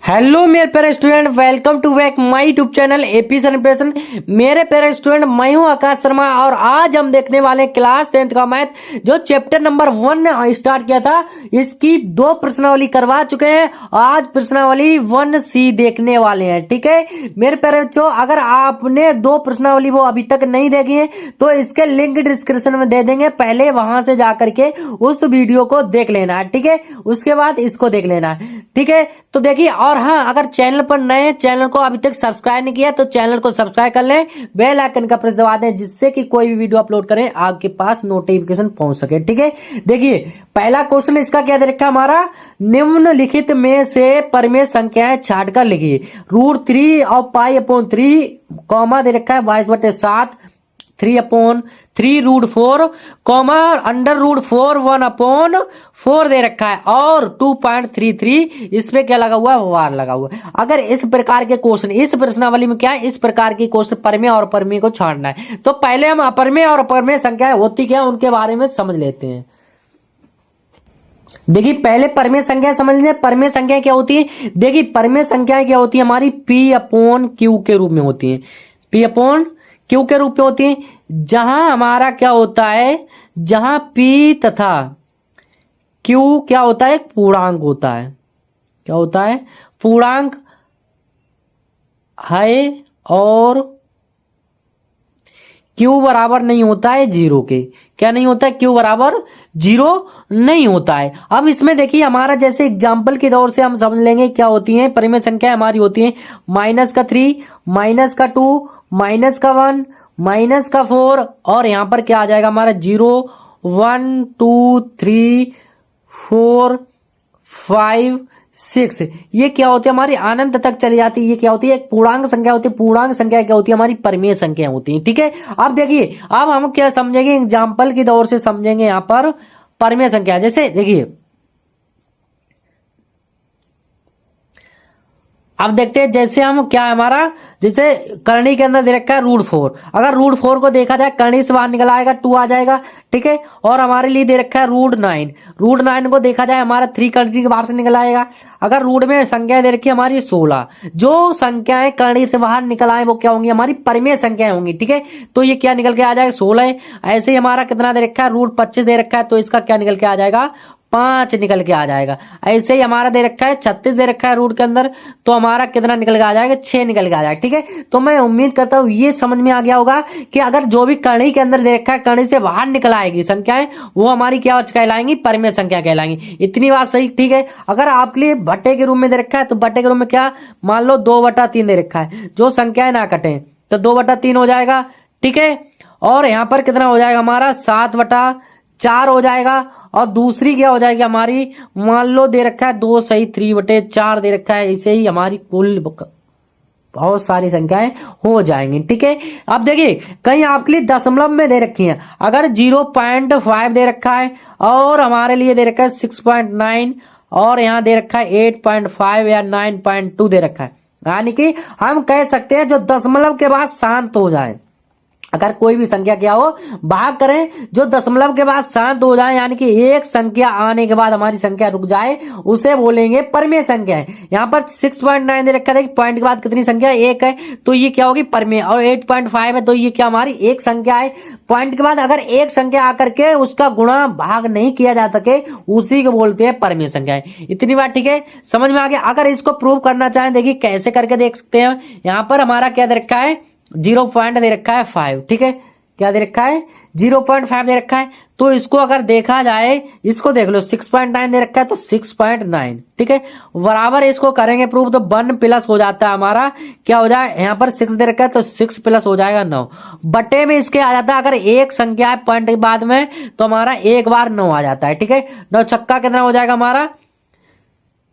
Hello मेरे प्यारे student, welcome to back my YouTube channel AP celebration. मेरे प्यारे स्टूडेंट, मैं हूं आकाश शर्मा और आज हम देखने वाले क्लास 10th का मैथ जो चैप्टर नंबर 1 स्टार्ट किया था। इसकी 2 प्रश्नावली करवा चुके हैं। आज प्रश्नावली 1C देखने वाले हैं। ठीक है मेरे प्यारे बच्चों, अगर आपने 2 प्रश्नावली वो अभी तक नहीं देखी है तो इसके लिंक डिस्क्रिप्शन में दे देंगे, पहले वहां से जाकर के उस वीडियो को देख लेना है। ठीक है, उसके बाद इसको देख लेना है। ठीक है, तो देखिए, और हाँ, अगर चैनल पर नए, चैनल को अभी तक सब्सक्राइब नहीं किया तो चैनल को सब्सक्राइब कर लें, बेल आइकन का प्रेस दबा दें जिससे कि कोई भी वीडियो अपलोड करें आपके पास नोटिफिकेशन पहुंच सके। ठीक है, देखिए पहला क्वेश्चन इसका क्या दे रखा है हमारा, निम्नलिखित में से परिमेय संख्याएं छाट कर लिखिए। √3 और π/3 कॉमा दे रखा है 22/7, 3/3 √4 कॉमा √4 1/4 दे रखा है और 2.33 इसमें क्या लगा हुआ है, वार लगा हुआ है। अगर इस प्रकार के क्वेश्चन, इस प्रश्नावली में क्या है, इस प्रकार की क्वेश्चन परिमेय और अपरिमेय को छाड़ना है, तो पहले हम अपरिमेय और अपरिमेय संख्याएं होती क्या उनके बारे में समझ लेते हैं। देखिए पहले परिमेय संख्या समझ लें। परिमेय संख्या क्या होती है, देखिए परिमेय संख्या क्या होती है हमारी P/Q के रूप में होती है। P/Q के रूप में होती है, जहां हमारा क्या होता है, जहां P तथा Q क्या होता है, पूर्णांक होता है। क्या होता है, पूर्णांक है और Q बराबर नहीं होता है 0 के। क्या नहीं होता है, Q बराबर 0 नहीं होता है। अब इसमें देखिए हमारा जैसे एग्जाम्पल के दौर से हम समझ लेंगे क्या होती है परिमेय संख्या हमारी होती है -3, -2, -1, -4 और यहाँ पर क्या आ जाएगा हमारा 0 1 2 3 4 5 6। ये क्या होती है हमारी अनंत तक चली जाती है। ये क्या होती है, एक पूर्णांक संख्या होती है। पूर्णांक संख्या क्या होती है, हमारी परिमेय संख्या होती है। ठीक है, अब देखिए, अब हम क्या समझेंगे, एग्जाम्पल की दौर से समझेंगे यहाँ पर परिमेय संख्या। जैसे देखिए, अब देखते हैं, जैसे हम क्या है हमारा, जैसे करनी के अंदर दे रखा है √4। अगर √4 को देखा जाए, करनी से बाहर निकल आएगा 2 आ जाएगा। ठीक है, और हमारे लिए दे रखा है √9। √9 को देखा जाए हमारा 3 करनी के बाहर से निकल आएगा। अगर रूट में संख्या दे रखी है हमारी 16, जो संख्याएं करनी से बाहर निकल आए वो क्या होंगी, हमारी परिमेय संख्याएं होंगी। ठीक है, तो ये क्या निकल के आ जाएगा, 16 है। ऐसे ही हमारा कितना दे रखा है, √25 दे रखा है, तो इसका क्या निकल के आ जाएगा, 5 निकल के आ जाएगा। ऐसे ही हमारा दे रखा है 36 दे रखा है रूट के अंदर, तो हमारा कितना निकल के आ जाएगा, 6 निकल के आ जाएगा। ठीक है, तो मैं उम्मीद करता हूँ ये समझ में आ गया होगा कि अगर जो भी करनी के अंदर दे रखा है, करनी से बाहर निकल आएगी संख्याएं, वो हमारी क्या कहलाएंगी, परिमेय संख्या कहलाएंगी। इतनी बात सही। ठीक है, अगर आपके लिए भट्टे के रूप में दे रखा है तो भट्टे के रूप में क्या, मान लो 2/3 दे रखा है, जो संख्याएं ना कटे तो 2/3 हो जाएगा। ठीक है, और यहाँ पर कितना हो जाएगा हमारा, 7/4 हो जाएगा। और दूसरी क्या हो जाएगी हमारी, मान लो दे रखा है 2 सही 3/4 दे रखा है। इसे ही हमारी कुल बहुत सारी संख्याएं हो जाएंगी। ठीक है, अब देखिए कहीं आपके लिए दशमलव में दे रखी है। अगर 0.5 दे रखा है और हमारे लिए दे रखा है 6.9 और यहाँ दे रखा है 8.5 या 9.2 दे रखा है, यानी कि हम कह सकते हैं जो दशमलव के बाद शांत हो जाए। अगर कोई भी संख्या क्या हो, भाग करें, जो दशमलव के बाद शांत हो जाए, यानी कि एक संख्या आने के बाद हमारी संख्या रुक जाए, उसे बोलेंगे परिमेय संख्या है। यहाँ पर 6.9 दे रखा है, पॉइंट के बाद कितनी संख्या, 1 है, तो ये क्या होगी, परिमेय। और 8.5 है, तो ये क्या हमारी एक संख्या है। पॉइंट के बाद अगर एक संख्या आकर के उसका गुणा भाग नहीं किया जा सके, उसी को बोलते हैं परिमेय संख्या है। इतनी बात ठीक है, समझ में आ गया। अगर इसको प्रूव करना चाहें, देखिए कैसे करके देख सकते हैं। यहाँ पर हमारा क्या दे रखा है, 0 दे रखा है 5। ठीक है, क्या दे रखा है, 0.5 दे रखा है, तो इसको अगर देखा जाए, इसको देख लो, 6.9 दे रखा है तो 6.9। ठीक है, बराबर इसको करेंगे प्रूव तो 1 प्लस हो जाता है हमारा, क्या हो जाए, यहाँ पर 6 दे रखा है तो 6 प्लस हो जाएगा 9 बटे में इसके आ जाता है। अगर एक संख्या है पॉइंट के बाद में तो हमारा एक बार 9 आ जाता है। ठीक है, 9 छक्का कितना हो जाएगा हमारा,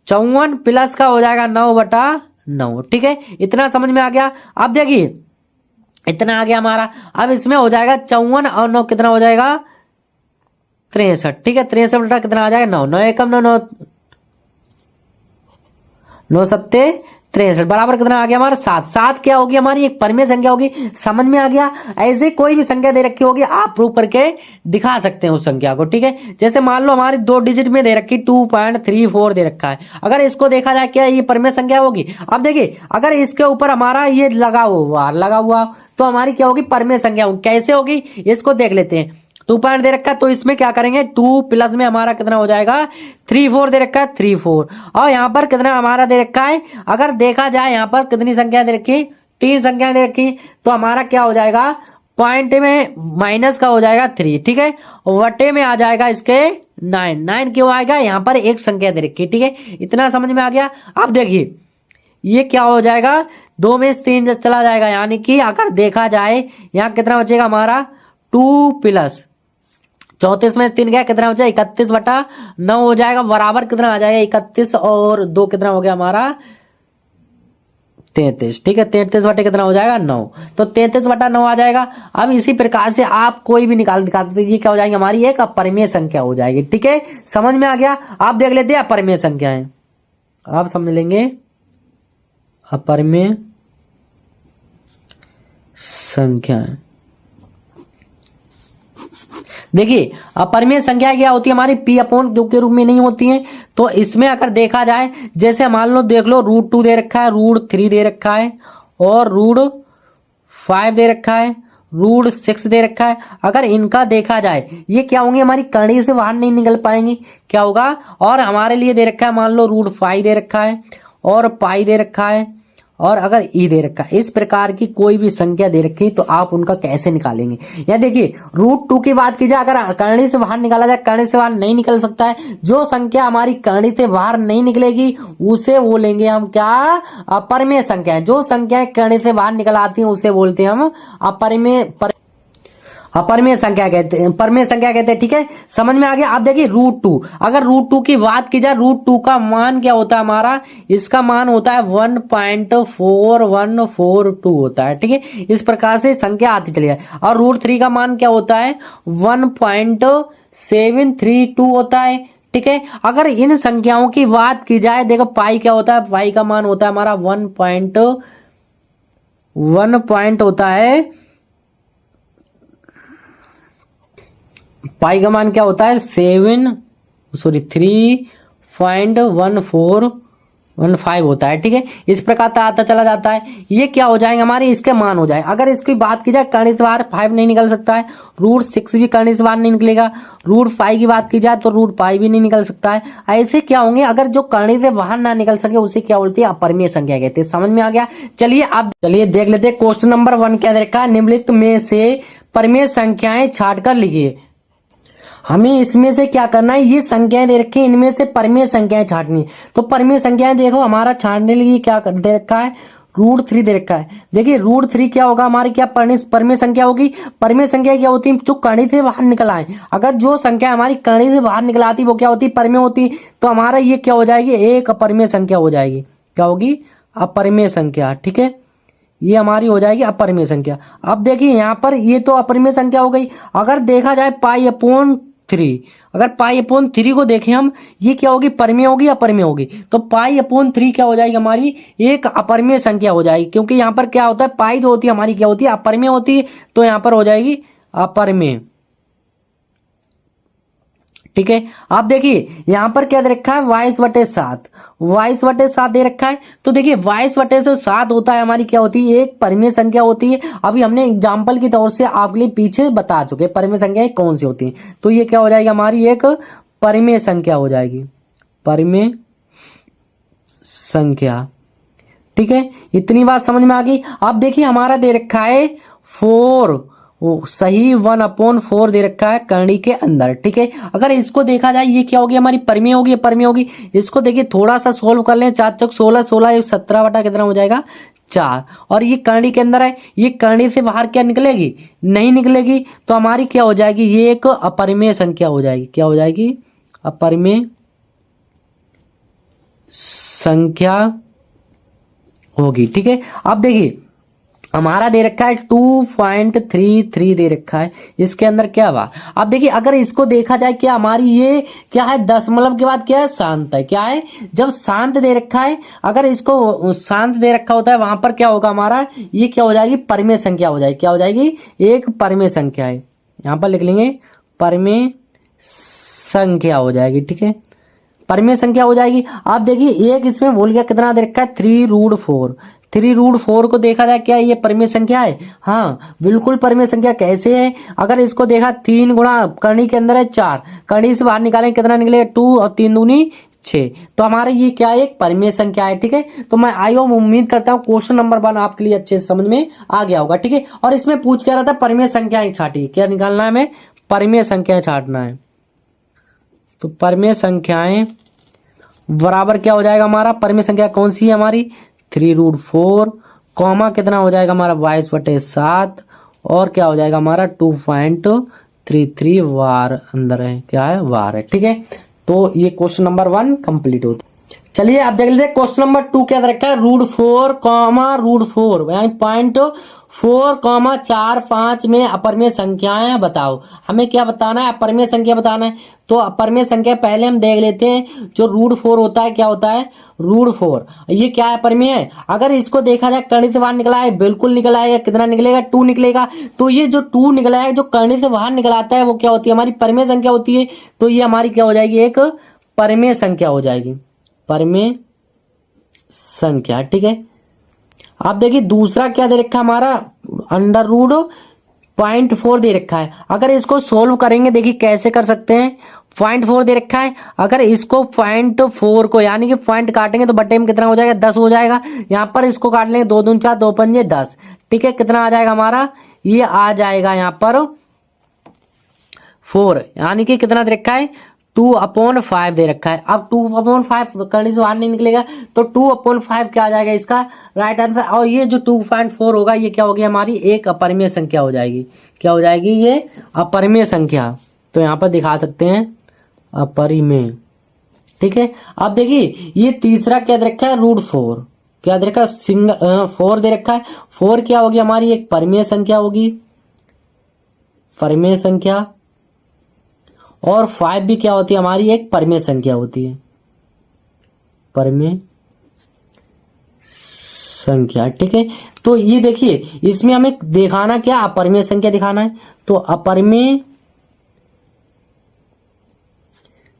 54 प्लस का हो जाएगा 9/9। ठीक है, इतना समझ में आ गया। अब देखिए इतना आ गया हमारा, अब इसमें हो जाएगा 54 और 9 कितना हो जाएगा, 63। ठीक है, 63 बटा कितना आ जाएगा, 9 9 एकम 9 9 9 सत्ते 63 बराबर कितना आ गया हमारा 7। 7 क्या होगी हमारी एक परिमेय संख्या होगी, समझ में आ गया। ऐसे कोई भी संख्या दे रखी होगी आप प्रूव करके दिखा सकते हैं उस संख्या को, ठीक है। जैसे मान लो हमारी 2 डिजिट में दे रखी 2.34 दे रखा है, अगर इसको देखा जाए क्या ये परिमेय संख्या होगी। अब देखिए अगर इसके ऊपर हमारा ये लगा हुआ तो हमारी क्या होगी परिमेय संख्या होगी। कैसे होगी इसको देख लेते हैं। 2 पॉइंट दे रखा है तो इसमें क्या करेंगे 2 प्लस में हमारा कितना हो जाएगा 34 दे रखा है 34, और यहाँ पर कितना हमारा दे रखा है, अगर देखा जाए यहाँ पर कितनी संख्या दे रखी, 3 संख्या दे रखी, तो हमारा क्या हो जाएगा पॉइंट में माइनस का हो जाएगा 3, ठीक है, वटे में आ जाएगा इसके 9 क्यों आएगा, यहाँ पर एक संख्या दे रखी, ठीक है। इतना समझ में आ गया। अब देखिए ये क्या हो जाएगा 2 में से 3 चला जाएगा, यानी कि अगर देखा जाए यहाँ कितना बचेगा हमारा 2 प्लस 34 में 3 गया कितना हो जाएगा 31/9 हो जाएगा, बराबर कितना आ जाएगा 31 और 2 कितना हो गया हमारा 33, ठीक है। 33 बटे कितना हो जाएगा 9, तो 33/9 आ जाएगा। अब इसी प्रकार से आप कोई भी निकाल दिखाते ये क्या हो जाएगी हमारी एक अपरिमेय संख्या हो जाएगी, ठीक है। समझ में आ गया। आप देख लेते हैं अपरिमेय संख्याएं, आप समझ लेंगे अपरिमेय संख्याएं। देखिए अपरिमेय संख्या क्या होती है हमारी P/2 के रूप में नहीं होती है। तो इसमें अगर देखा जाए जैसे मान लो देख लो √2 दे रखा है, √3 दे रखा है और √5 दे रखा है, √6 दे रखा है। अगर इनका देखा जाए ये क्या होंगे हमारी कड़ी से बाहर नहीं निकल पाएंगे, क्या होगा। और हमारे लिए दे रखा है मान लो √5 दे रखा है और पाई दे रखा है और अगर ई दे रखा है, इस प्रकार की कोई भी संख्या दे रखी तो आप उनका कैसे निकालेंगे। या देखिए √2 की बात की जाए अगर करणी से बाहर निकाला जाए, करणी से बाहर नहीं निकल सकता है। जो संख्या हमारी करणी से बाहर नहीं निकलेगी उसे बोलेंगे हम क्या अपरिमेय संख्या। जो संख्याएं करणी से बाहर निकल आती हैं उसे बोलते हैं हम अपरिमेय संख्या कहते हैं, परिमेय संख्या कहते हैं, ठीक है। समझ में आ गया। आप देखिए √2, अगर √2 की बात की जाए √2 का मान क्या होता है हमारा, इसका मान होता है 1.4142 होता है, ठीक है। इस प्रकार से संख्या आती चली जाए। और √3 का मान क्या होता है 1.732 होता है, ठीक है। अगर इन संख्याओं की बात की जाए देखो पाई क्या होता है, पाई का मान होता है हमारा 1 होता है, पाई का मान क्या होता है 3.1415 होता है, ठीक है। इस प्रकार का आता चला जाता है। ये क्या हो जाएंगे हमारे इसके मान हो जाए। अगर इसकी बात की जाए करणी से बाहर 5 नहीं निकल सकता है, √6 भी करणी से बाहर नहीं निकलेगा, √5 की बात की जाए तो √5 भी नहीं निकल सकता है। ऐसे क्या होंगे अगर जो करणी से बाहर ना निकल सके उसे क्या बोलते हैं अपरिमेय संख्या कहते हैं। समझ में आ गया। चलिए देख लेते हैं क्वेश्चन नंबर 1 क्या देखा, निम्नलिखित में से परिमेय संख्याएं छाट कर लिखिए। हमें इसमें से क्या करना है, ये संख्याएं दे रखी हैं इनमें से परिमेय संख्याएं छाटनी। तो परिमेय संख्याएं देखो हमारा छाटने के लिए क्या दे रखा है √3 दे रखा है। देखिए √3 क्या होगा हमारी क्या परिमेय संख्या होगी। परिमेय संख्या क्या होती है जो करणी से बाहर निकल आए। अगर जो संख्या हमारी करणी से बाहर निकल आती वो क्या होती परिमेय होती। तो हमारा ये क्या हो जाएगी एक अपरिमेय संख्या हो जाएगी। क्या होगी अपरिमेय संख्या, ठीक है। ये हमारी हो जाएगी अपरिमेय संख्या। अब देखिए यहाँ पर ये तो अपरिमेय संख्या हो गई। अगर देखा जाए π/3, अगर π/3 को देखें हम ये क्या होगी परिमेय होगी अपरिमेय होगी। तो π/3 क्या हो जाएगी हमारी एक अपरिमेय संख्या हो जाएगी, क्योंकि यहाँ पर क्या होता है पाई जो होती है हमारी क्या होती है अपरिमेय होती है। तो यहाँ पर हो जाएगी अपरिमेय, ठीक है। आप देखिए यहाँ पर क्या दे रखा है 22/7 दे रखा है। तो देखिए 22/7 होता है हमारी क्या होती है एक परिमेय संख्या होती है। अभी हमने एग्जाम्पल की तौर से आपके लिए पीछे बता चुके परिमेय संख्याएं कौन सी होती हैं। तो ये क्या हो जाएगी हमारी एक परिमेय संख्या हो जाएगी, परिमेय संख्या, ठीक है। इतनी बात समझ में आ गई। अब देखिए हमारा दे रखा है 4 सही 1/4 दे रखा है करणी के अंदर, ठीक है। अगर इसको देखा जाए ये क्या होगी हमारी परिमेय होगी अपरिमेय होगी। इसको देखिए थोड़ा सा सोल्व कर लें। 4 चौक 16, 16 17 बटा कितना हो जाएगा 4। और ये करणी के अंदर है, ये करणी से बाहर क्या निकलेगी नहीं निकलेगी। तो हमारी क्या हो जाएगी ये एक अपरिमेय संख्या हो जाएगी। क्या हो जाएगी अपरिमेय संख्या होगी, ठीक है। अब देखिए हमारा दे रखा है 2.33 दे रखा है, इसके अंदर क्या हुआ। अब देखिए अगर इसको देखा जाए क्या हमारी ये क्या है, दशमलव के बाद क्या है, शांत है। क्या है, जब शांत दे रखा है, अगर इसको शांत दे रखा होता है वहां पर क्या होगा हमारा, ये क्या हो जाएगी, परिमेय संख्या हो जाएगी। क्या हो जाएगी, एक परिमेय संख्या है। यहाँ पर लिख लेंगे परिमेय संख्या हो जाएगी। ठीक है, परिमेय संख्या हो जाएगी। आप देखिए एक इसमें बोल गया कितना दे रखा है, 3√4। 3√4 को देखा जाए क्या ये परिमेय संख्या है, हाँ बिल्कुल परिमेय संख्या। कैसे है, अगर इसको देखा 3 गुणा करनी के अंदर है 4, करनी से बाहर निकालेंगे कितना निकलेगा 2 और 3 दूनी 6, तो हमारे ये क्या है, एक परिमेय संख्या है। ठीक है, तो मैं उम्मीद करता हूँ क्वेश्चन नंबर 1 आपके लिए अच्छे से समझ में आ गया होगा। ठीक है, और इसमें पूछ क्या रहा था, परिमेय संख्याएं छाटी, क्या निकालना है हमें, परिमेय संख्याएं छाटना है। तो परिमेय संख्याएं बराबर क्या हो जाएगा हमारा, परिमेय संख्या कौन सी है हमारी, 3√4, कॉमा कितना हो जाएगा हमारा 22/7, और क्या हो जाएगा हमारा 2.33 वार अंदर है, क्या है, वार है। ठीक है, तो ये क्वेश्चन नंबर 1 कंप्लीट होता है। चलिए अब देख लेते हैं क्वेश्चन नंबर 2 क्या रखा है, √4, यानी 0.4, 4, 5 में अपरिमेय संख्याएं बताओ। हमें क्या बताना है, अपरिमेय संख्या बताना है। तो अपरिमेय संख्या पहले हम देख लेते हैं, जो √4 होता है, क्या होता है, √4 ये क्या है, परिमेय है। अगर इसको देखा जाए करनी से बाहर निकला है, बिल्कुल निकल आएगा, कितना निकलेगा, 2 निकलेगा। तो ये जो 2 निकला है, जो करनी से बाहर निकल आता है, वो क्या होती है, हमारी परिमेय संख्या होती है। तो ये हमारी क्या हो जाएगी, एक परिमेय संख्या हो जाएगी, परिमेय संख्या। ठीक है, आप देखिए दूसरा क्या दे रखा है हमारा, √0.4 दे रखा है। अगर इसको सोल्व करेंगे, देखिए कैसे कर सकते हैं, 0.4 दे रखा है, अगर इसको 0.4 को यानी कि पॉइंट काटेंगे तो बटे में कितना हो जाएगा, 10 हो जाएगा। यहाँ पर इसको काट लेंगे, 2 दूनी 4, 2 पंजे 10। ठीक है, कितना आ जाएगा हमारा, ये आ जाएगा यहाँ पर 4, यानी कि कितना दे रखा है, 2/5 दे रखा है। अब 2/5 करने से बाहर नहीं निकलेगा, तो 2/5 क्या आ जाएगा इसका राइट आंसर। और ये जो 2.4 होगा, ये क्या होगी हमारी एक अपरिमेय संख्या हो जाएगी। क्या हो जाएगी, ये अपरिमेय संख्या। तो यहाँ पर दिखा सकते हैं अपरिमेय। ठीक है, अब देखिए ये तीसरा क्या दे रखा है, √4, क्या दे रखा है, 4 दे रखा है। 4 क्या होगी हमारी, एक परिमेय संख्या होगी, परिमेय संख्या। और 5 भी क्या होती है हमारी, एक परिमेय संख्या होती है, परिमेय संख्या। ठीक है, तो ये देखिए इसमें हमें दिखाना क्या, अपरिमेय संख्या दिखाना है। तो अपरिमेय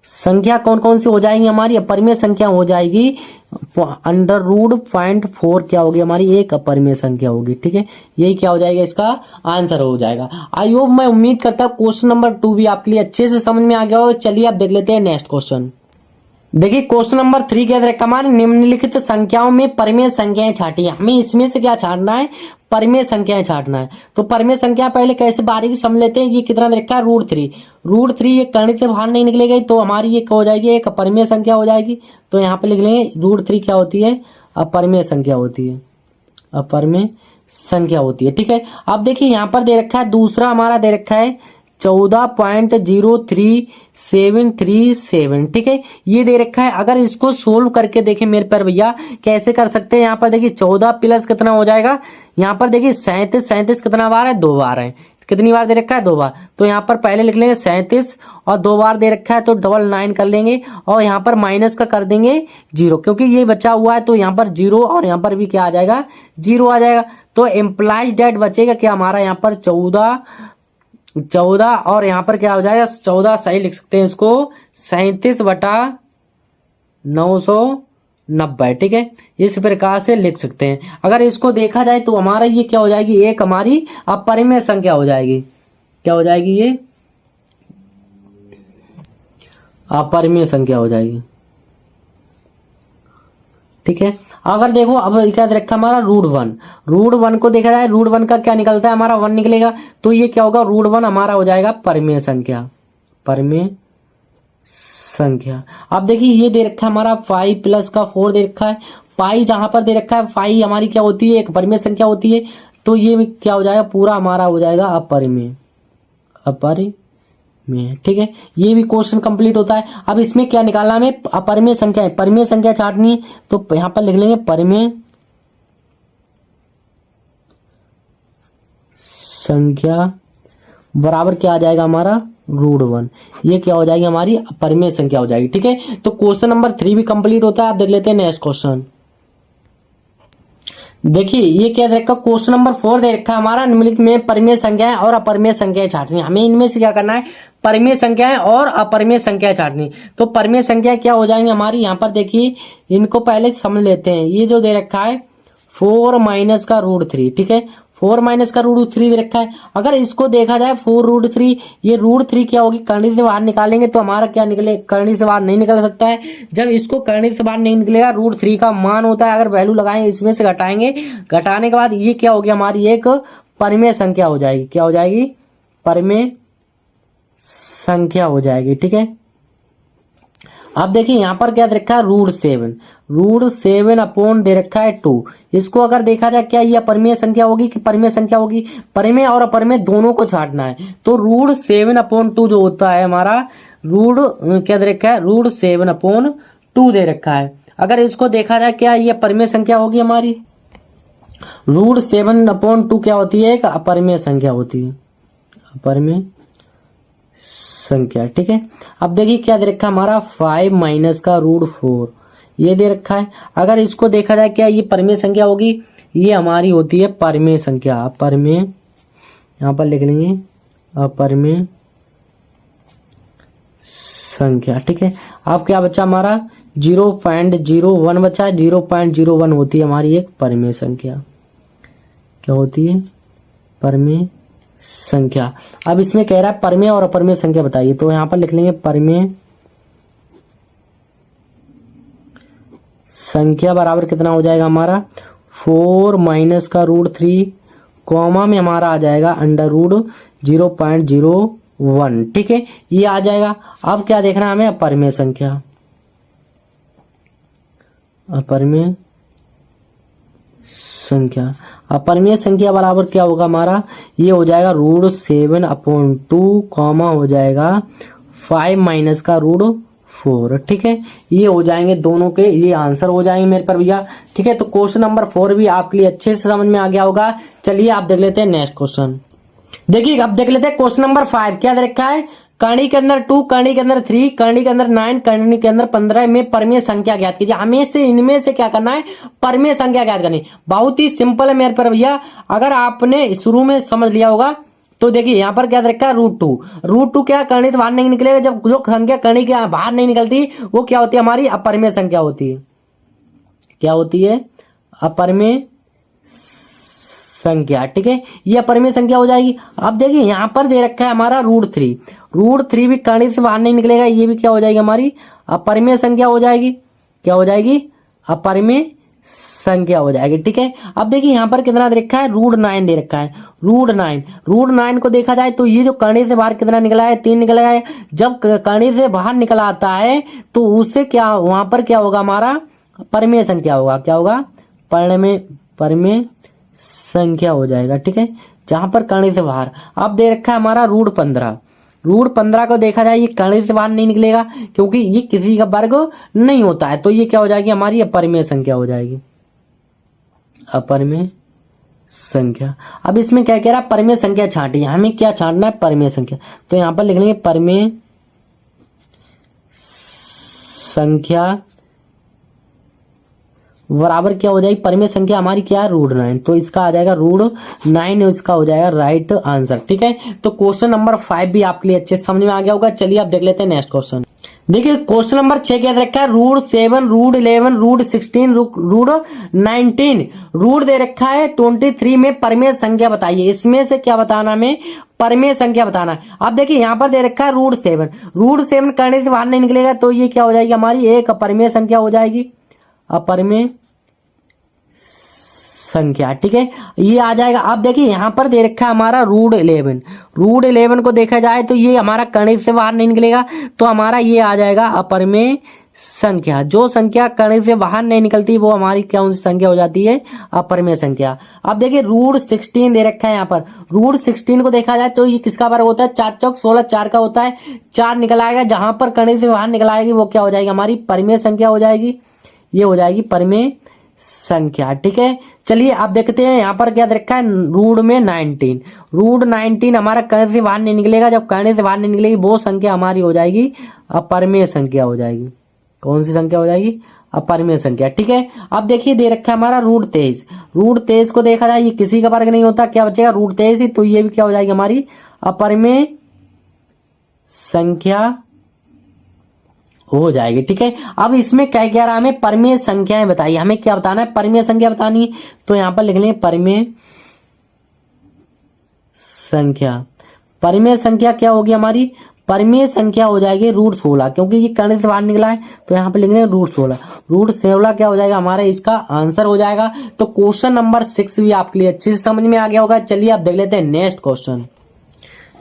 संख्या कौन कौन सी हो जाएगी हमारी, अपरिमेय संख्या हो जाएगी √0.4 क्या होगी हमारी, एक अपरिमेय संख्या होगी। ठीक है, यही क्या हो जाएगा, इसका आंसर हो जाएगा। आई होप, मैं उम्मीद करता हूँ क्वेश्चन नंबर 2 भी आपके लिए अच्छे से समझ में आ गया होगा। चलिए अब देख लेते हैं नेक्स्ट क्वेश्चन। देखिए क्वेश्चन नंबर 3 क्या है, हमारे निम्नलिखित संख्याओं में परिमेय संख्याएं छाटिए। हमें इसमें से क्या छाटना है, परिमेय संख्याएं छाटना है। तो परिमेय संख्या पहले कैसे बारीकी समझ लेते हैं। ये कितना रखा है, √3 ये करने से बाहर नहीं निकलेगी, तो हमारी ये हो जाएगी एक अपरिमेय संख्या हो जाएगी। तो यहाँ पे लिख लेंगे √3 क्या होती है, अपरिमेय संख्या होती है, अपरिमेय संख्या होती है। ठीक है, अब देखिए यहाँ पर दे रखा है, दूसरा हमारा दे रखा है 14.03737। ठीक है, ये दे रखा है। अगर इसको सोल्व करके देखें मेरे पर भैया, कैसे कर सकते हैं। यहाँ पर देखिए 14 प्लस कितना हो जाएगा, यहाँ पर देखिए 37 कितना बार है, 2 बार है। कितनी बार दे रखा है, 2 बार। तो यहाँ पर पहले लिख लेंगे 37 और 2 बार दे रखा है, तो 999 कर लेंगे। और यहाँ पर माइनस का कर देंगे 0, क्योंकि ये बचा हुआ है, तो यहाँ पर 0 और यहाँ पर भी क्या आ जाएगा, 0 आ जाएगा। तो एम्प्लाइज डेट बचेगा क्या हमारा, यहाँ पर 14 और यहाँ पर क्या हो जाएगा, 14 सही लिख सकते हैं इसको, 37/990। ठीक है, इस प्रकार से लिख सकते हैं। अगर इसको देखा जाए तो हमारा ये क्या हो जाएगी, एक हमारी अपरिमेय संख्या हो जाएगी। क्या हो जाएगी, ये अपरिमेय संख्या हो जाएगी। ठीक है, अगर देखो अब क्या रखा हमारा √1 को देखा जाए, √1 का क्या निकलता है हमारा, 1 निकलेगा। तो ये क्या होगा, √1 हमारा हो जाएगा परिमेय संख्या, परिमेय संख्या। अब देखिए ये दे रखा है हमारा 5 प्लस का 4 दे रखा है। पाई जहां पर दे रखा है, पाई हमारी क्या होती है, एक परिमेय संख्या होती है। तो ये क्या हो जाएगा, पूरा हमारा हो जाएगा अपरिमेय, अपरिमेय। ठीक है, ये भी क्वेश्चन कंप्लीट होता है। अब इसमें क्या निकालना हमें, अपरिमेय संख्या है, परिमेय संख्या छाटनी है। तो यहाँ पर लिख लेंगे परिमेय संख्या बराबर क्या आ जाएगा हमारा √1। ये क्या हो जाएगी हमारी अपरिमेय संख्या हो जाएगी। ठीक है, तो क्वेश्चन नंबर 3 भी कंप्लीट होता है। आप देख लेते हैं नेक्स्ट क्वेश्चन। देखिए ये क्या दे रखा, क्वेश्चन नंबर 4 दे रखा है हमारा, निम्नलिखित में परिमेय संख्याएं और अपरिमेय संख्याएं छांटनी। हमें इनमें से क्या करना है, परिमेय संख्याएं और अपरिमेय संख्याएं छांटनी। तो परिमेय संख्या क्या हो जाएंगी हमारी, यहाँ पर देखिए इनको पहले समझ लेते हैं। ये जो दे रखा है 4 माइनस का √3, ठीक है, 4 माइनस का √3 दे रखा है। अगर इसको देखा जाए 4√3, ये √3 क्या होगी, करनी से बाहर निकालेंगे तो हमारा क्या निकले, करनी से बाहर नहीं निकल सकता है। जब इसको करनी से बाहर नहीं निकलेगा, √3 का मान होता है, अगर वैल्यू लगाएंगे इसमें से घटाएंगे, घटाने के बाद ये क्या होगी हमारी एक परिमेय संख्या हो जाएगी। क्या हो जाएगी, परिमेय संख्या हो जाएगी। ठीक है, अब देखिए यहाँ पर क्या दे रखा है √7 अपॉन दे रखा है 2। इसको अगर देखा जाए क्या ये अपरिमेय संख्या होगी कि परिमेय संख्या होगी, परिमेय और अपरिमेय दोनों को छांटना है। तो √7 अपॉन 2 जो होता है हमारा क्या दे रखा है, √7 अपॉन 2 दे रखा है। अगर इसको देखा जाए क्या ये परिमेय संख्या होगी हमारी, √7 अपॉन 2 क्या होती है, एक अपरिमेय संख्या होती है, अपरिमेय संख्या। ठीक है, अब देखिए क्या दे रखा है हमारा 5 माइनस का √4, ये दे रखा है। अगर इसको देखा जाए क्या ये परिमेय संख्या होगी, ये हमारी होती है परिमेय संख्या, अपरिमेय, यहाँ पर लिख लेंगे अपरिमेय संख्या। ठीक है, अब क्या बचा हमारा 0.01 बचा, 0.01 होती है हमारी एक परिमेय संख्या। क्या होती है, परिमेय संख्या। अब इसमें कह रहा है परिमेय और अपरिमेय संख्या बताइए, तो यहाँ पर लिख लेंगे परिमेय संख्या बराबर कितना हो जाएगा हमारा 4 माइनस का √3, कॉमा में हमारा आ जाएगा √0.01। ठीक है, ये आ जाएगा। अब क्या देखना है हमें, अपरिमेय संख्या, अपरिमेय संख्या। अपरिमेय संख्या बराबर क्या होगा हमारा, ये हो जाएगा √7 अपॉन 2, कॉमा हो जाएगा 5 माइनस का √4। ठीक है, ये हो जाएंगे दोनों के, ये आंसर हो जाएंगे मेरे पर भैया। ठीक है, तो क्वेश्चन नंबर 4 भी आपके लिए अच्छे से समझ में आ गया होगा। चलिए आप देख लेते हैं नेक्स्ट क्वेश्चन। देखिए अब देख लेते हैं क्वेश्चन नंबर 5 क्या दे रखा है, करनी के अंदर 2, करनी के अंदर 3, करनी के अंदर 9, करनी के अंदर 15 में परिमेय संख्या ज्ञात कीजिए। हमें से इनमें से क्या करना है, परिमेय संख्या ज्ञात करनी। बहुत ही सिंपल है मेरे पर भैया, अगर आपने शुरू में समझ लिया होगा तो देखिए यहाँ पर क्या रखा है √2 क्या, करनी तो बाहर नहीं निकलेगा। जब जो संख्या करनी के बाहर नहीं निकलती वो क्या होती है हमारी अपरिमेय संख्या होती है। क्या होती है, अपरिमेय संख्या। ठीक है, ये अपरिमेय संख्या हो जाएगी। अब देखिए यहाँ पर दे रखा है हमारा √3 भी करनी से बाहर नहीं निकलेगा, ये भी क्या हो जाएगी हमारी अपरिमेय संख्या हो जाएगी। क्या हो जाएगी, अपरिमेय संख्या हो जाएगी। ठीक है, अब देखिए यहाँ पर कितना दे रखा है, √9 दे रखा है। √9 को देखा जाए तो ये जो करनी से बाहर कितना निकला है, 3 निकला है। जब करनी से बाहर निकला आता है तो उससे क्या, वहां पर क्या होगा हमारा परिमेय संख्या होगा। क्या होगा, परिमेय संख्या हो जाएगा। ठीक है, जहां पर करनी से बाहर। अब दे रखा है हमारा √15 को देखा जाए ये करनी से बाहर नहीं निकलेगा क्योंकि ये किसी का वर्ग नहीं होता है, तो ये क्या हो जाएगी हमारी अपरिमेय संख्या हो जाएगी, अपरिमेय संख्या। अब इसमें क्या कह रहा है, परिमेय संख्या छांटिए। हमें क्या छांटना है, परिमेय संख्या। तो यहाँ पर लिख लेंगे परिमेय संख्या बराबर क्या हो जाएगी, परिमेय संख्या हमारी क्या है √9, तो इसका आ जाएगा √9, इसका हो जाएगा राइट आंसर। ठीक है, तो क्वेश्चन नंबर 5 भी आपके लिए अच्छे समझ में आ गया होगा। चलिए आप देख लेते हैं नेक्स्ट क्वेश्चन। देखिए क्वेश्चन नंबर 6 क्या रखा है, √7, √11, √16, √19, रूट दे रखा है 23 में परिमेय संख्या बताइए। इसमें से क्या बताना, हमें परिमेय संख्या बताना है। अब देखिए यहाँ पर दे रखा है √7 करने से बाहर नहीं निकलेगा, तो ये क्या हो जाएगी हमारी एक अपरिमेय संख्या हो जाएगी, अपरिमेय संख्या। ठीक है, ये आ जाएगा। अब देखिए यहाँ पर दे रखा है हमारा √11 को देखा जाए तो ये हमारा कर्ण से बाहर नहीं निकलेगा, तो हमारा ये आ जाएगा अपरिमेय संख्या। जो संख्या कर्ण से बाहर नहीं निकलती वो हमारी कौन सी संख्या हो जाती है, अपरिमेय संख्या। अब देखिए √16 दे रखा है यहाँ पर। √16 को देखा जाए तो ये किसका वर्ग होता है, 4 चौक 16, 4 का होता है, 4 निकल आएगा। जहां पर कर्ण से बाहर निकल आएगी वो क्या हो जाएगी, हमारी परिमेय संख्या हो जाएगी। ये हो जाएगी परिमेय संख्या। ठीक है, चलिए अब देखते हैं यहाँ पर क्या दे रखा है, रूट में 19। रूट 19 हमारा कर्ण से बाहर नहीं निकलेगा। जब कर्ण से बाहर नहीं निकलेगी वो संख्या हमारी हो जाएगी अपरिमेय संख्या हो जाएगी। कौन सी संख्या हो जाएगी? अपरिमेय संख्या। ठीक है, अब देखिए दे रखा है हमारा रूट 23। रूट 23 को देखा जाए ये किसी का वर्ग नहीं होता, क्या बचेगा? रूट 23 ही। तो ये भी क्या हो जाएगी हमारी अपरिमेय संख्या हो जाएगी। ठीक है, अब इसमें क्या कह रहा है हमें? परिमेय संख्याएं बताइए। हमें क्या बताना है? परिमेय संख्या बतानी है। तो यहां पर लिख लेंगे परिमेय संख्या। परिमेय संख्या क्या होगी हमारी? परिमेय संख्या हो जाएगी रूट 16, क्योंकि ये कर्ण से बाहर निकला है तो यहाँ पे लिखेंगे रूट 16। रूट 16 क्या हो जाएगा हमारा? इसका आंसर हो जाएगा। तो क्वेश्चन नंबर 6 भी आपके लिए अच्छे से समझ में आ गया होगा। चलिए अब देख लेते हैं नेक्स्ट क्वेश्चन।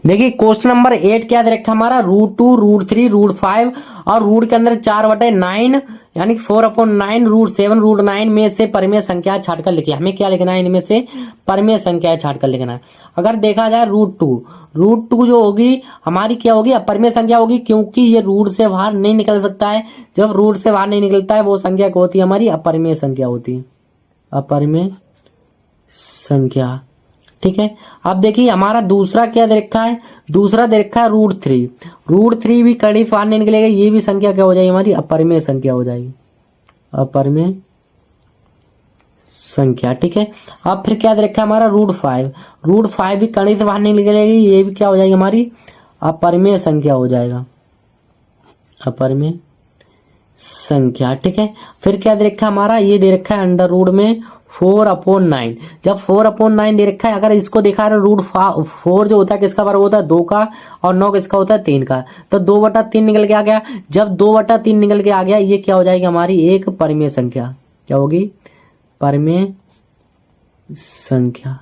देखिए क्वेश्चन नंबर 8 क्या दे रखा है हमारा? रूट 2, रूट 3, रूट 5 और रूट के अंदर 4/9 यानी 4/9, रूट 7, रूट 9 में से परिमेय संख्या छाट कर लिखिए। हमें क्या लिखना है? इनमें से परिमेय संख्या छाट कर लिखना है। अगर देखा जाए रूट 2 जो होगी हमारी क्या होगी? अपरिमेय संख्या होगी, क्योंकि ये रूट से बाहर नहीं निकल सकता है। जब रूट से बाहर नहीं निकलता है वो संख्या क्या होती है? हमारी अपरिमेय संख्या होती है, अपरिमेय संख्या। ठीक है, अब देखिए हमारा दूसरा क्या दे रखा है? दूसरा दे रखा है रूट 3। रूट 3 भी कड़ी से बाहर नहीं निकलेगा, ये भी संख्या क्या हो जाएगी हमारी? अपरिमेय संख्या हो जाएगी, अपरिमेय संख्या। ठीक है, अब फिर क्या दे रखा है हमारा? रूट 5। रूट 5 भी कड़ी से बाहर नहीं निकलेगी, ये भी क्या हो जाएगी हमारी? अपरिमेय संख्या हो जाएगा, अपरिमेय संख्या। ठीक है, फिर क्या दे रखा है हमारा? ये दे रखा है अंडर रूट में 4/9। जब 4/9 दे रखा है, अगर इसको देखा रहे रूट 4 जो होता है किसका वर्ग होता है? 2 का, और 9 किसका होता है? 3 का। तो 2/3 निकल के आ गया। जब 2/3 निकल के आ गया, ये क्या हो जाएगी हमारी? एक परिमेय संख्या। क्या होगी? परिमेय संख्या।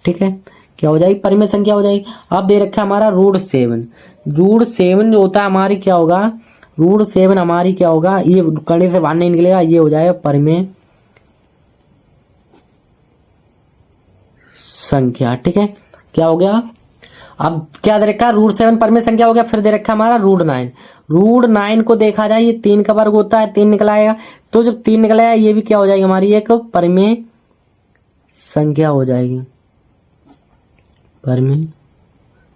ठीक है, क्या हो जाएगी? परिमेय संख्या हो जाएगी। अब दे रखा है हमारा रूट 7। रूट 7 जो होता है हमारी क्या होगा? रूट 7 हमारी क्या होगा? ये कड़ी से बाहर नहीं निकलेगा, ये हो जाएगा परिमेय संख्या। ठीक है, क्या हो गया? अब क्या दे रखा है? रूट 7 परिमेय संख्या हो गया। फिर दे रखा है हमारा रूट 9। रूट 9 को देखा जाए ये 3 का वर्ग होता है, 3 निकल आएगा। तो जब 3 निकल आएगा ये भी क्या हो जाएगी हमारी? एक परिमेय संख्या हो जाएगी, परिमेय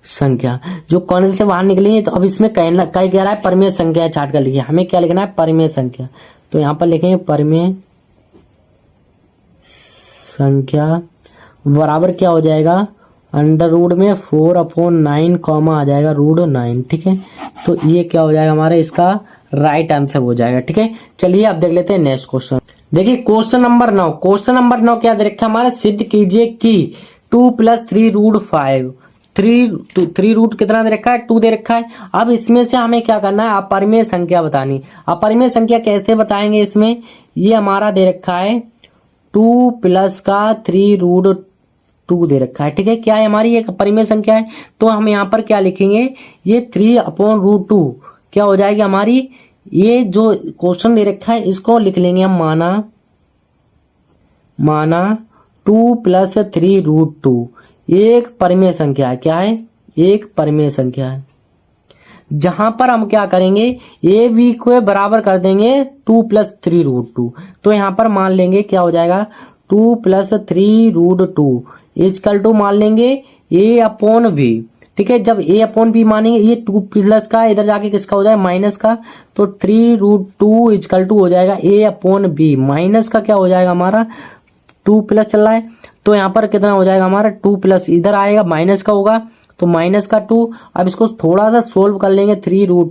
संख्या। जो कर्ण से बाहर निकलेंगे तो अब इसमें कह रहा है परिमेय संख्या छाट कर लिखिए। हमें क्या लिखना है? परिमेय संख्या। तो यहाँ पर लिखेंगे परिमेय संख्या बराबर क्या हो जाएगा? अंडर रूट में 4/9 कॉमा आ जाएगा रूट 9। ठीक है, तो ये क्या हो जाएगा हमारा? इसका राइट आंसर हो जाएगा। ठीक है, चलिए अब देख लेते हैं नेक्स्ट क्वेश्चन। देखिए क्वेश्चन नंबर 9। क्वेश्चन नंबर 9 क्या दे रखा है हमारा? सिद्ध कीजिए कि 2 + 3 रूट 5। 3 रूट कितना दे रखा है? 2 दे रखा है। अब इसमें से हमें क्या करना है? अपरिमेय संख्या बतानी। अपरिमेय संख्या कैसे बताएंगे? इसमें ये हमारा दे रखा है 2 + का 3 रूट 2 दे रखा है। ठीक है, क्या है हमारी? एक परिमेय संख्या है। तो हम यहाँ पर क्या लिखेंगे? ये 3/√2 क्या हो जाएगी हमारी? ये जो क्वेश्चन दे रखा है इसको लिख लेंगे हम माना 2 + 3 रूट 2 एक परिमेय संख्या है। क्या है? एक परिमेय संख्या है। जहां पर हम क्या करेंगे? ए बी को बराबर कर देंगे 2 + 3 रूट 2। तो यहाँ पर मान लेंगे क्या हो जाएगा? 2 + 3 रूट 2 इक्वल टू मान लेंगे A/B। ठीक है, जब A/B मानेंगे ये 2 प्लस का इधर जाके किसका हो जाएगा? माइनस का। तो 3 रूट 2 इक्वल टू हो जाएगा A/B। माइनस का क्या हो जाएगा हमारा? 2 प्लस चल रहा है तो यहाँ पर कितना हो जाएगा हमारा? 2 प्लस इधर आएगा माइनस का होगा तो माइनस का 2। अब इसको थोड़ा सा सोल्व कर लेंगे। 3 रूट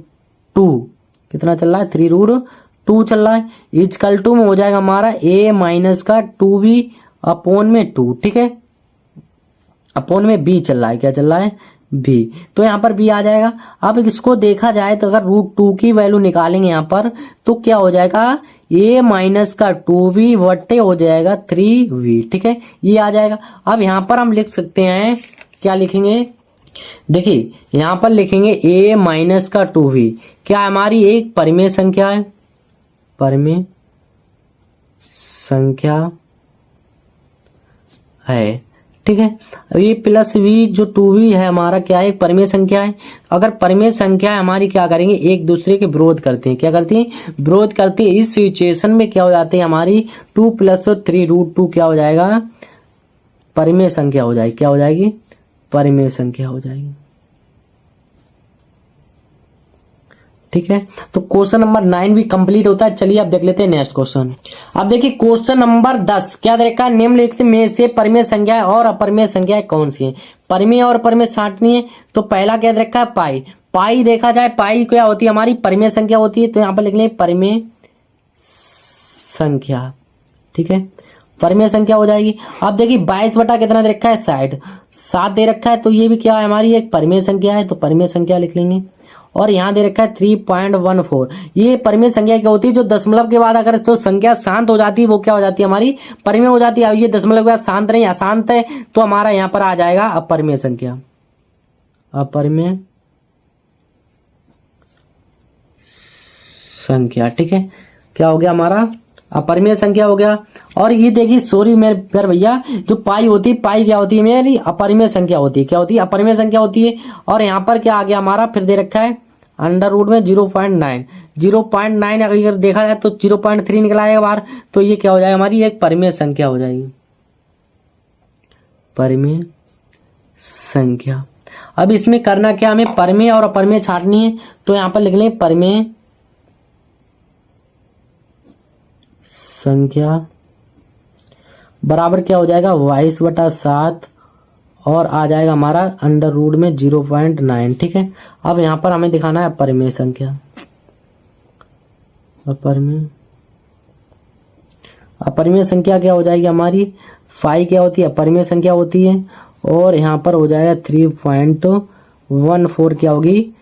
2 कितना चल रहा है? 3 रूट 2 चल रहा है। इक्वल टू में हो जाएगा हमारा A माइनस का 2B/2। ठीक है, अपॉन में B चल रहा है। क्या चल रहा है? B। तो यहाँ पर B आ जाएगा। अब इसको देखा जाए तो अगर रूट 2 की वैल्यू निकालेंगे यहाँ पर तो क्या हो जाएगा? A माइनस का 2B बटे हो जाएगा 3B। ठीक है, ये आ जाएगा। अब यहाँ पर हम लिख सकते हैं, क्या लिखेंगे? देखिए यहाँ पर लिखेंगे A माइनस का 2B क्या हमारी एक परिमेय संख्या है, परिमेय संख्या है। ठीक है, ये प्लस v जो 2v है हमारा क्या है? एक परिमेय संख्या है। अगर परिमेय संख्या हमारी क्या करेंगे, एक दूसरे के विरोध करते हैं, क्या करती हैं, विरोध करती है। इस सिचुएशन में क्या हो जाती है हमारी 2 + 3√2 क्या हो जाएगा, परिमेय संख्या हो जाएगी। क्या हो जाएगी, परिमेय संख्या हो जाएगी। ठीक है, तो क्वेश्चन नंबर 9 भी कंप्लीट होता है। चलिए अब देख लेते हैं नेक्स्ट क्वेश्चन। अब देखिए क्वेश्चन नंबर 10 क्या दे रखा है, निम्नलिखित में से परिमेय संख्याएं और अपरिमेय संख्याएं कौन सी हैं। परिमेय और अपरिमेय छांटनी है। तो पहला क्या दे रखा है, पाई। पाई देखा जाए, पाई क्या होती है हमारी, परिमेय संख्या होती है। तो यहाँ पर लिख लें परिमेय संख्या। ठीक है, परिमेय संख्या हो जाएगी। अब देखिए 22 बटा कितना दे रखा है, 60, 7 दे रखा है। तो ये भी क्या है हमारी एक परिमेय संख्या है, तो परिमेय संख्या लिख लेंगे। और यहाँ दे रखा है 3.14, ये परिमेय संख्या क्या होती है, जो दशमलव के बाद अगर जो संख्या शांत हो जाती है वो क्या हो जाती है हमारी, परिमेय हो जाती है। अब ये दशमलव के बाद शांत नहीं, अशांत है, तो हमारा यहाँ पर आ जाएगा अपरिमेय संख्या। अपरिमेय संख्या, ठीक है, क्या हो गया हमारा, अपरिमेय संख्या हो गया। और ये देखिए सॉरी मेरे प्यारे भैया, जो पाई होती है, पाई क्या होती है मेरी, अपरिमेय संख्या होती है। क्या होती है, अपरिमेय संख्या होती है। और यहाँ पर क्या आ गया हमारा, फिर दे रखा है √ में 0.9, 0.9 अगर देखा जाए तो 0.3 निकला है बार, तो ये क्या हो जाएगा हमारी एक परिमेय संख्या हो जाएगी, परिमेय संख्या। अब इसमें करना क्या, हमें परिमेय और अपरिमेय छांटनी है। तो यहाँ पर लिख लें परिमेय संख्या बराबर क्या हो जाएगा, 22/7 और आ जाएगा हमारा √ में 0.9। ठीक है, अब यहाँ पर हमें दिखाना है अपरिमेय संख्या। अपरिमेय संख्या क्या हो जाएगी हमारी, फाई क्या होती है, अपरिमेय संख्या होती है। और यहाँ पर हो जाएगा 3.14 क्या होगी,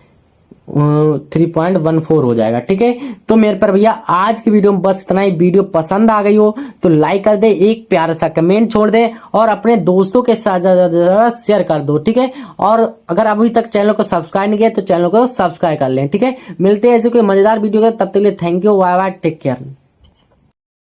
3.14 हो जाएगा। ठीक है, तो मेरे पर भैया आज की वीडियो में बस इतना ही। वीडियो पसंद आ गई हो तो लाइक कर दे, एक प्यारा सा कमेंट छोड़ दे और अपने दोस्तों के साथ ज़्यादा शेयर कर दो। ठीक है, और अगर अभी तक चैनल को सब्सक्राइब नहीं किया तो चैनल को सब्सक्राइब कर लें। ठीक है, मिलते हैं ऐसे कोई मजेदार वीडियो के, तब तक के लिए thank you, bye bye, take care.